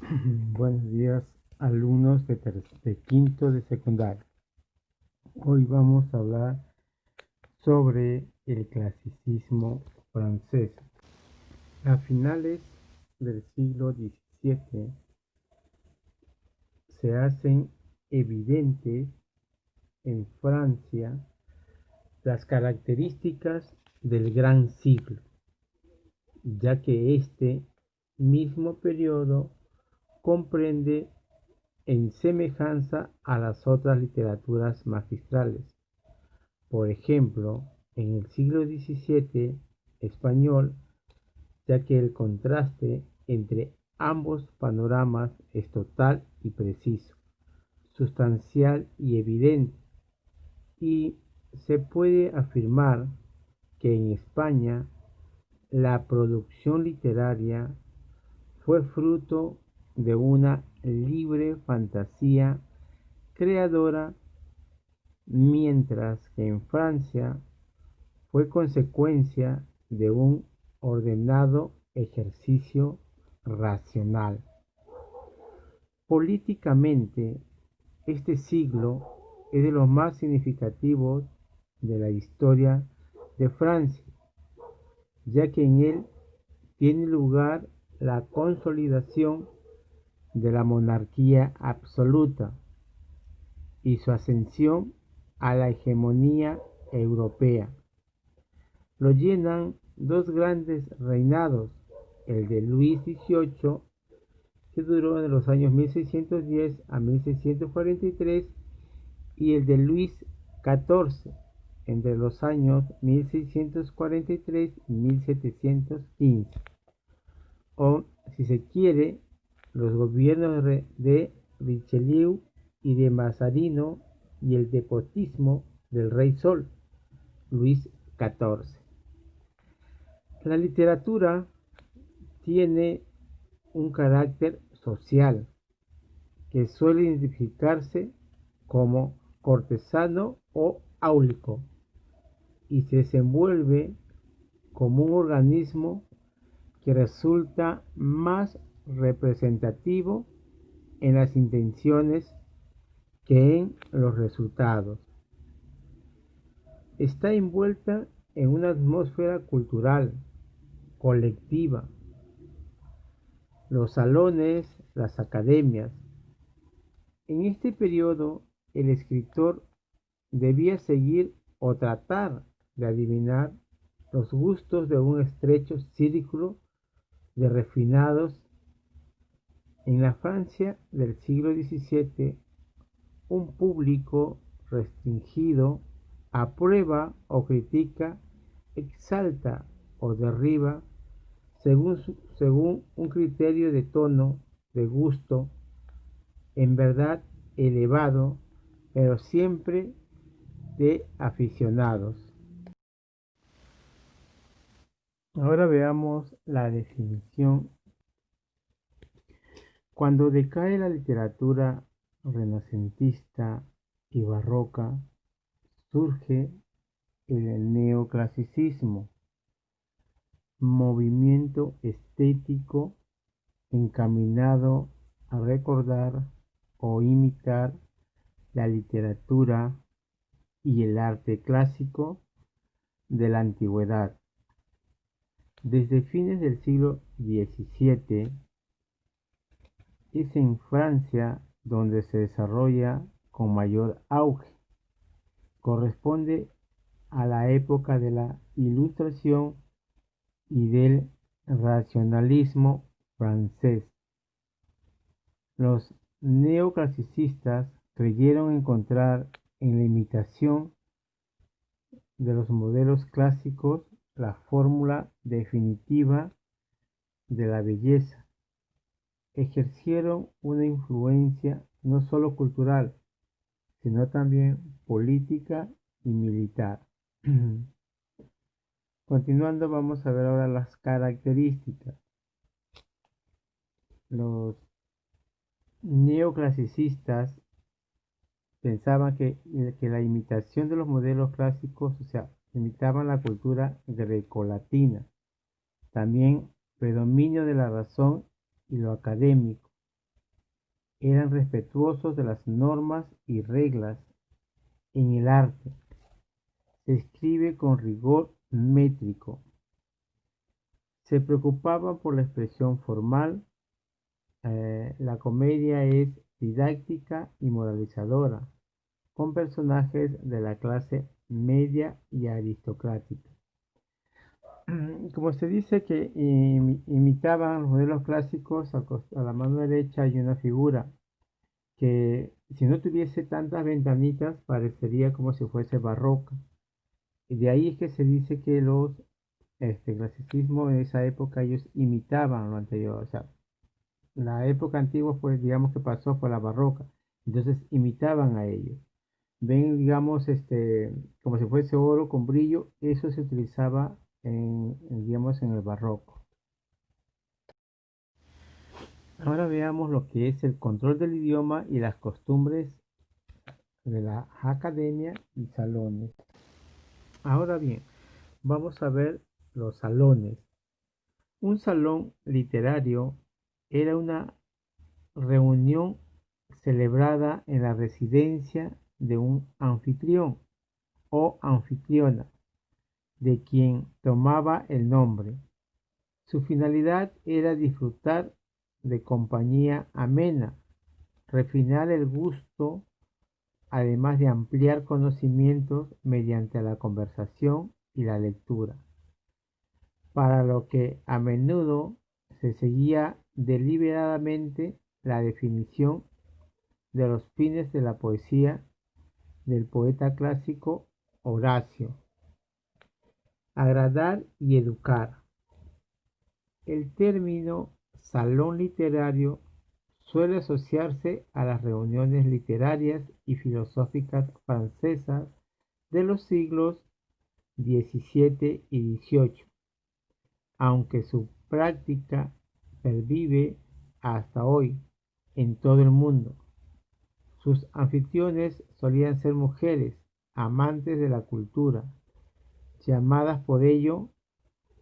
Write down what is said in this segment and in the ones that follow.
Buenos días, alumnos de quinto de secundaria. Hoy vamos a hablar sobre el clasicismo francés. A finales del siglo XVII se hacen evidentes en Francia las características del Gran Siglo, ya que este mismo periodo comprende en semejanza a las otras literaturas magistrales. Por ejemplo, en el siglo XVII español, ya que el contraste entre ambos panoramas es total y preciso, sustancial y evidente, y se puede afirmar que en España la producción literaria fue fruto de una libre fantasía creadora, mientras que en Francia fue consecuencia de un ordenado ejercicio racional. Políticamente, este siglo es de los más significativos de la historia de Francia, ya que en él tiene lugar la consolidación de la monarquía absoluta y su ascensión a la hegemonía europea. Lo llenan dos grandes reinados, el de Luis XVIII, que duró de los años 1610 a 1643, y el de Luis XIV, entre los años 1643 y 1715. O, si se quiere, los gobiernos de Richelieu y de Mazarino y el despotismo del Rey Sol, Luis XIV. La literatura tiene un carácter social que suele identificarse como cortesano o áulico y se desenvuelve como un organismo que resulta más representativo en las intenciones que en los resultados. Está envuelta en una atmósfera cultural, colectiva. Los salones, las academias. En este periodo, el escritor debía seguir o tratar de adivinar los gustos de un estrecho círculo de refinados. En la Francia del siglo XVII, un público restringido aprueba o critica, exalta o derriba según un criterio de tono, de gusto, en verdad elevado, pero siempre de aficionados. Ahora veamos la definición. Cuando decae la literatura renacentista y barroca, surge el neoclasicismo, movimiento estético encaminado a recordar o imitar la literatura y el arte clásico de la antigüedad. Desde fines del siglo XVII es en Francia donde se desarrolla con mayor auge. Corresponde a la época de la Ilustración y del racionalismo francés. Los neoclasicistas creyeron encontrar en la imitación de los modelos clásicos la fórmula definitiva de la belleza. Ejercieron una influencia no solo cultural, sino también política y militar. Continuando, vamos a ver ahora las características. Los neoclasicistas pensaban que la imitación de los modelos clásicos, o sea, imitaban la cultura grecolatina. También predominio de la razón y lo académico. eran respetuosos de las normas y reglas en el arte. Se escribe con rigor métrico. Se preocupaban por la expresión formal. La comedia es didáctica y moralizadora, con personajes de la clase media y aristocrática. Como se dice que imitaban los modelos clásicos, a la mano derecha hay una figura que si no tuviese tantas ventanitas parecería como si fuese barroca. Y de ahí es que se dice que los clasicismo en esa época ellos imitaban lo anterior. O sea, la época antigua pues digamos que pasó por la barroca. Entonces imitaban a ellos. Ven, digamos, como si fuese oro con brillo, eso se utilizaba digamos, en el barroco. Ahora veamos lo que es el control del idioma y las costumbres de la academia y salones. Ahora bien, vamos a ver los salones. Un salón literario era una reunión celebrada en la residencia de un anfitrión o anfitriona, de quien tomaba el nombre. Su finalidad era disfrutar de compañía amena, refinar el gusto, además de ampliar conocimientos mediante la conversación y la lectura, para lo que a menudo se seguía deliberadamente la definición de los fines de la poesía del poeta clásico Horacio: agradar y educar. El término salón literario suele asociarse a las reuniones literarias y filosóficas francesas de los siglos XVII y XVIII, aunque su práctica pervive hasta hoy en todo el mundo. Sus anfitriones solían ser mujeres amantes de la cultura, llamadas por ello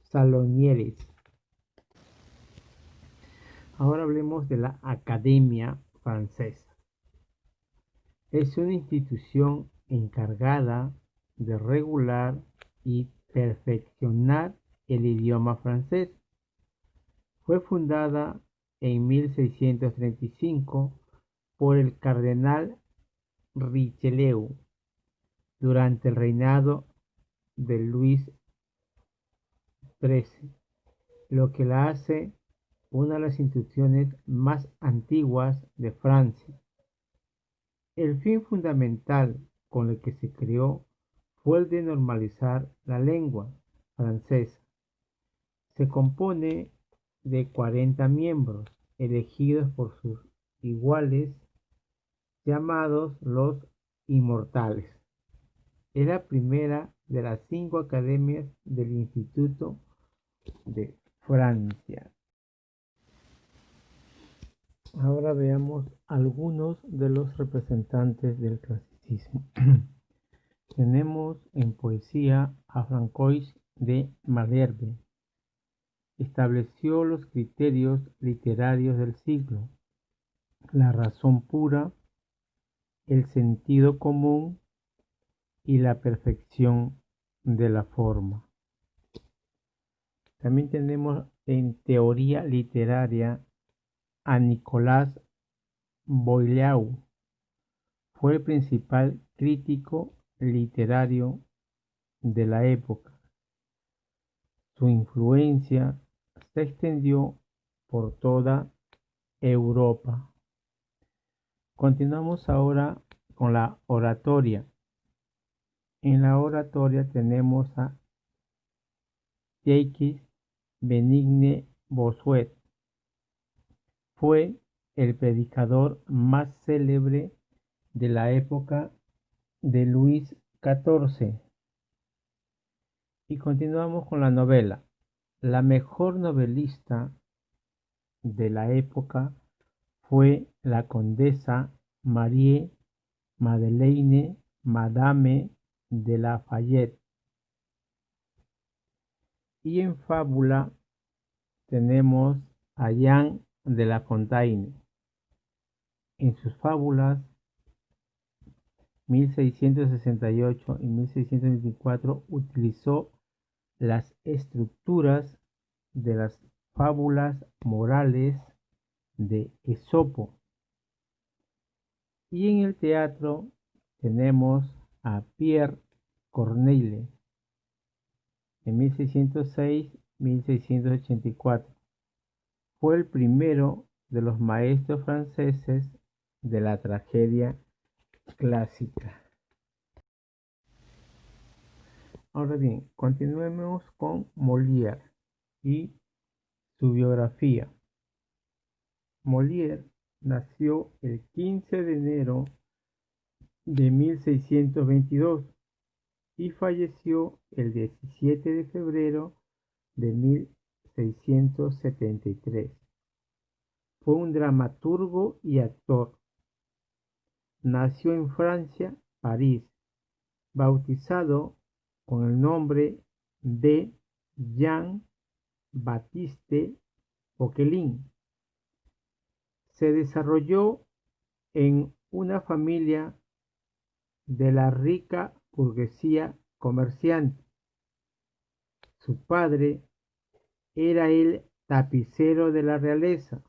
salonieres. Ahora hablemos de la Academia Francesa. Es una institución encargada de regular y perfeccionar el idioma francés. Fue fundada en 1635 por el cardenal Richelieu durante el reinado de Luis XIII, lo que la hace una de las instituciones más antiguas de Francia. El fin fundamental con el que se creó fue el de normalizar la lengua francesa. Se compone de 40 miembros elegidos por sus iguales, llamados los inmortales. Es la primera de las 5 academias del Instituto de Francia. Ahora veamos algunos de los representantes del clasicismo. Tenemos en poesía a Francois de Malherbe. Estableció los criterios literarios del siglo: la razón pura, el sentido común y la perfección de la forma. También tenemos en teoría literaria a Nicolas Boileau. Fue el principal crítico literario de la época. Su influencia se extendió por toda Europa. Continuamos ahora con la oratoria. En la oratoria tenemos a Jacques Benigne Bossuet. Fue el predicador más célebre de la época de Luis XIV. Y continuamos con la novela. La mejor novelista de la época fue la condesa Marie Madeleine Madame de Lafayette. Y en fábula tenemos a Jean de La Fontaine. en sus fábulas 1668 y 1624 utilizó las estructuras de las fábulas morales de Esopo. Y en el teatro tenemos a Pierre Corneille en 1606-1684. Fue el primero de los maestros franceses de la tragedia clásica. Ahora bien, continuemos con Molière y su biografía. Molière nació el 15 de enero de 1622 y falleció el 17 de febrero de 1673. Fue un dramaturgo y actor. Nació en Francia, París, bautizado con el nombre de Jean-Baptiste Poquelin. Se desarrolló en una familia de la rica burguesía comerciante. Su padre era el tapicero de la realeza.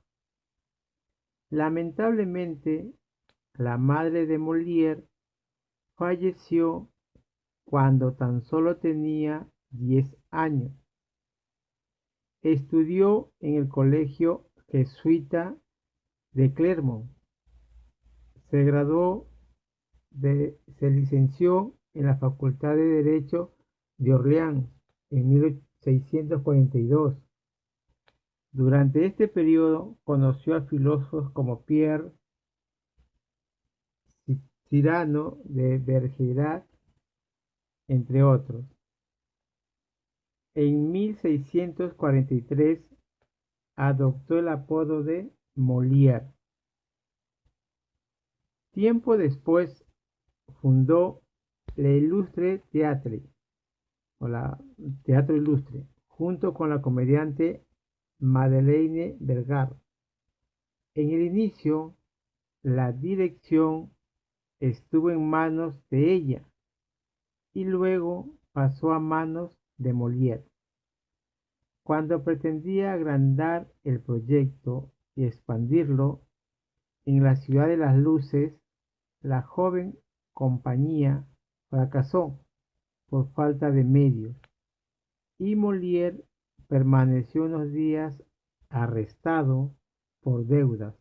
Lamentablemente, la madre de Molière falleció cuando tan solo tenía 10 años. Estudió en el colegio jesuita de Clermont. Se licenció en la Facultad de Derecho de Orleans en 1642. Durante este periodo conoció a filósofos como Pierre Cyrano de Bergerac, entre otros. En 1643 adoptó el apodo de Molière. Tiempo después fundó Le Illustre Theatre, o la Teatro Ilustre, junto con la comediante Madeleine Bellegarde. En el inicio, la dirección estuvo en manos de ella y luego pasó a manos de Molière. Cuando pretendía agrandar el proyecto y expandirlo en la ciudad de las luces, la joven compañía fracasó por falta de medios y Molière permaneció unos días arrestado por deudas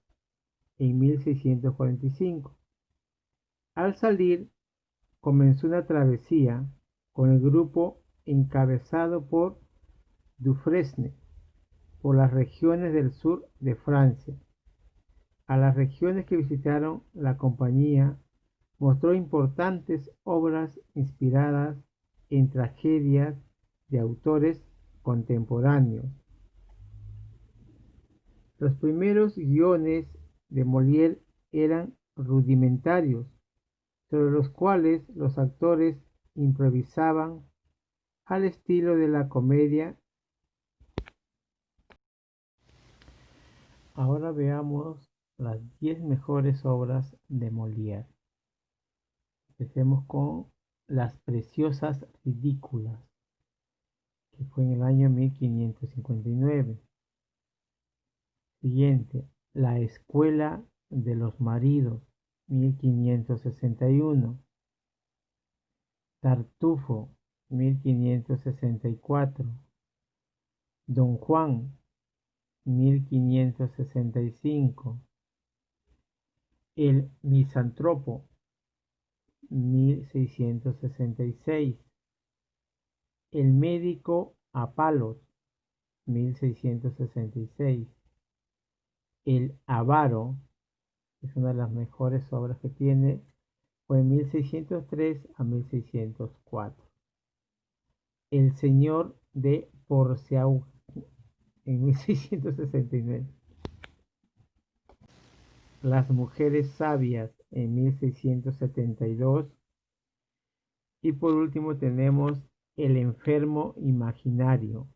en 1645. Al salir, comenzó una travesía con el grupo encabezado por Dufresne por las regiones del sur de Francia. A las regiones que visitaron, la compañía mostró importantes obras inspiradas en tragedias de autores contemporáneos. Los primeros guiones de Molière eran rudimentarios, sobre los cuales los actores improvisaban al estilo de la comedia. Ahora veamos las 10 mejores obras de Molière. Empecemos con Las Preciosas Ridículas, que fue en el año 1559. Siguiente, La Escuela de los Maridos, 1561. Tartufo, 1564. Don Juan, 1565. El Misántropo, 1666. El Médico a Palos, 1666. El Avaro, es una de las mejores obras que tiene, fue en 1603 a 1604. El Señor de Porciaug, en 1669. Las Mujeres Sabias, en 1672. Y por último tenemos El Enfermo Imaginario,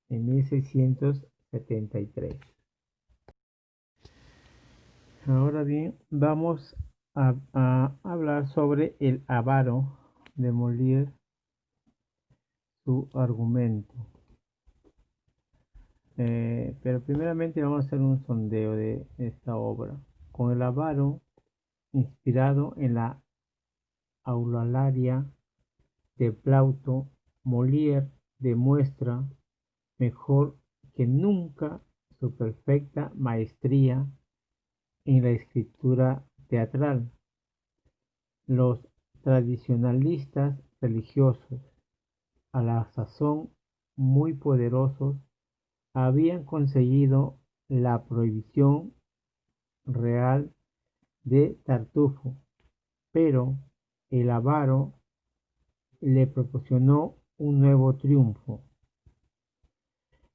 en 1673. Ahora bien, vamos a hablar sobre el avaro de Molière, su argumento. Pero primeramente vamos a hacer un sondeo de esta obra. Con el avaro, inspirado en la Aulalaria de Plauto, Molière demuestra mejor que nunca su perfecta maestría en la escritura teatral. Los tradicionalistas religiosos, a la sazón muy poderosos, habían conseguido la prohibición real de Tartufo, pero el avaro le proporcionó un nuevo triunfo.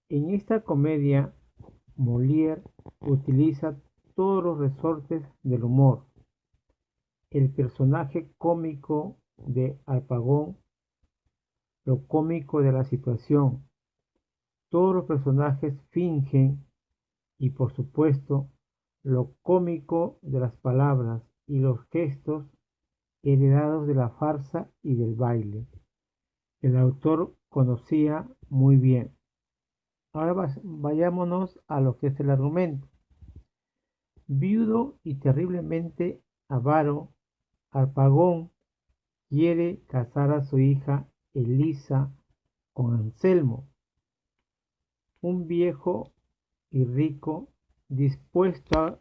En esta comedia, Molière utiliza todos los resortes del humor. El personaje cómico de Harpagon, lo cómico de la situación. Todos los personajes fingen y, por supuesto, lo cómico de las palabras y los gestos heredados de la farsa y del baile. El autor conocía muy bien. Ahora vayámonos a lo que es el argumento. Viudo y terriblemente avaro, Harpagon quiere casar a su hija Elisa con Anselmo, un viejo y rico dispuesto a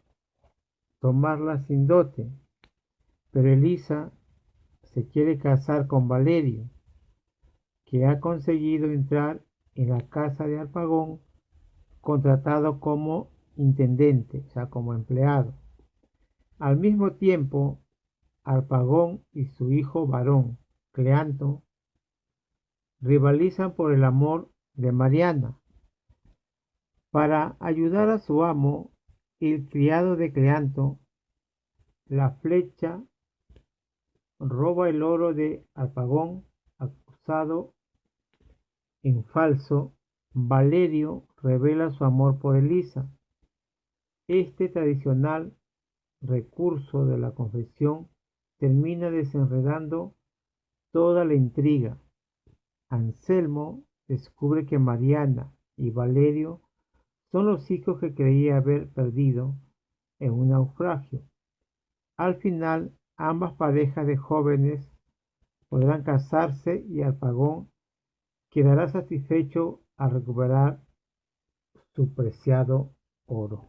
tomarla sin dote, pero Elisa se quiere casar con Valerio, que ha conseguido entrar en la casa de Harpagon contratado como intendente, o sea, como empleado. Al mismo tiempo, Harpagon y su hijo varón, Cleanto, rivalizan por el amor de Mariana. Para ayudar a su amo, el criado de Cleanto, la flecha, roba el oro de Harpagon, acusado en falso. Valerio revela su amor por Elisa. Este tradicional recurso de la confesión termina desenredando toda la intriga. Anselmo descubre que Mariana y Valerio son los hijos que creía haber perdido en un naufragio. Al final, ambas parejas de jóvenes podrán casarse y Harpagon quedará satisfecho al recuperar su preciado oro.